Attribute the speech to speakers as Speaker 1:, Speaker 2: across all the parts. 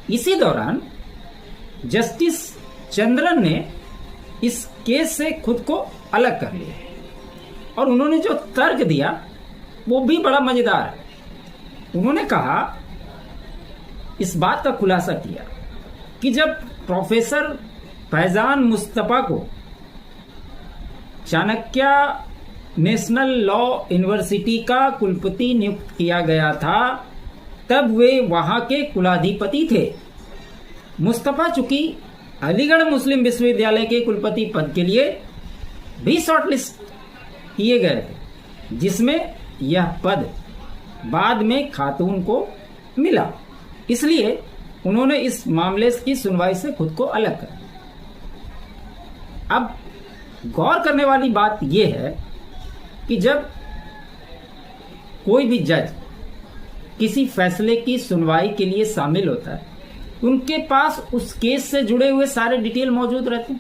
Speaker 1: इसी दौरान जस्टिस चंद्रन ने इस केस से खुद को अलग कर लिया और उन्होंने जो तर्क दिया वो भी बड़ा मजेदार है। उन्होंने कहा, इस बात का खुलासा किया कि जब प्रोफेसर फैजान मुस्तफा को चाणक्य नेशनल लॉ यूनिवर्सिटी का कुलपति नियुक्त किया गया था तब वे वहां के कुलाधिपति थे। मुस्तफा चूंकि अलीगढ़ मुस्लिम विश्वविद्यालय के कुलपति पद के लिए भी शॉर्टलिस्ट किए गए थे, जिसमें यह पद बाद में खातून को मिला। इसलिए उन्होंने इस मामले की सुनवाई से खुद को अलग कर दिया। अब गौर करने वाली बात यह है कि जब कोई भी जज किसी फैसले की सुनवाई के लिए शामिल होता है, उनके पास उस केस से जुड़े हुए सारे डिटेल मौजूद रहते हैं।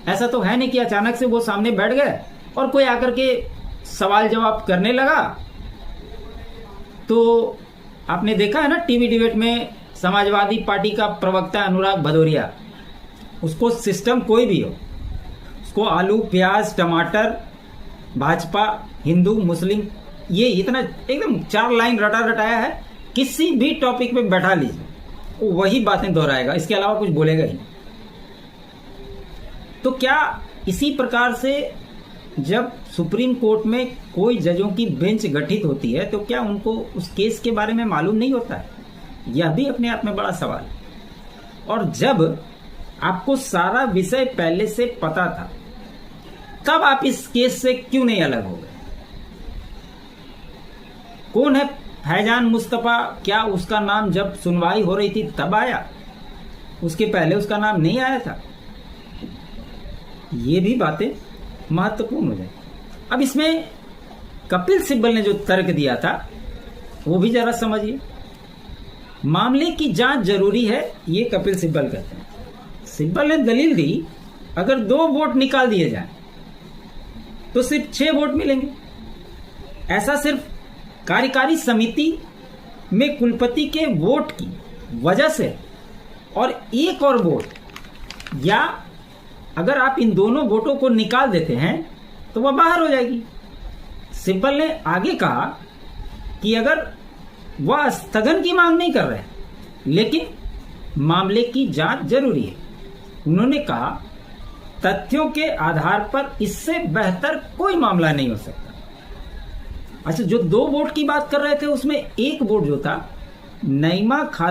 Speaker 1: ऐसा तो है नहीं कि अचानक से वो सामने बैठ गए और कोई आकर के सवाल जवाब करने लगा। तो आपने देखा है ना, टीवी डिबेट में समाजवादी पार्टी का प्रवक्ता अनुराग भदौरिया, उसको सिस्टम कोई भी हो, उसको आलू प्याज टमाटर भाजपा हिंदू मुस्लिम ये इतना एकदम 4 लाइन रटा रटाया है, किसी भी टॉपिक पे बैठा लीजिए वो वही बातें दोहराएगा, इसके अलावा कुछ बोलेगा ही। तो क्या इसी प्रकार से जब सुप्रीम कोर्ट में कोई जजों की बेंच गठित होती है तो क्या उनको उस केस के बारे में मालूम नहीं होता है? यह भी अपने आप में बड़ा सवाल है। और जब आपको सारा विषय पहले से पता था तब आप इस केस से क्यों नहीं अलग हो गए? कौन है फैजान मुस्तफा? क्या उसका नाम जब सुनवाई हो रही थी तब आया? उसके पहले उसका नाम नहीं आया था? ये भी बातें महत्वपूर्ण हो जाए। अब इसमें कपिल सिब्बल ने जो तर्क दिया था वो भी जरा समझिए। मामले की जांच जरूरी है, ये कपिल सिब्बल कहते हैं। सिब्बल ने दलील दी, अगर 2 वोट निकाल दिए जाएं तो सिर्फ 6 वोट मिलेंगे। ऐसा सिर्फ कार्यकारी समिति में कुलपति के वोट की वजह से, और एक और वोट, या अगर आप इन दोनों वोटों को निकाल देते हैं तो वह बाहर हो जाएगी। सिब्बल ने आगे कहा कि अगर वह स्थगन की मांग नहीं कर रहे लेकिन मामले की जांच जरूरी है। उन्होंने कहा, तथ्यों के आधार पर इससे बेहतर कोई मामला नहीं हो सकता। अच्छा, जो 2 वोट की बात कर रहे थे उसमें एक वोट जो था नईमा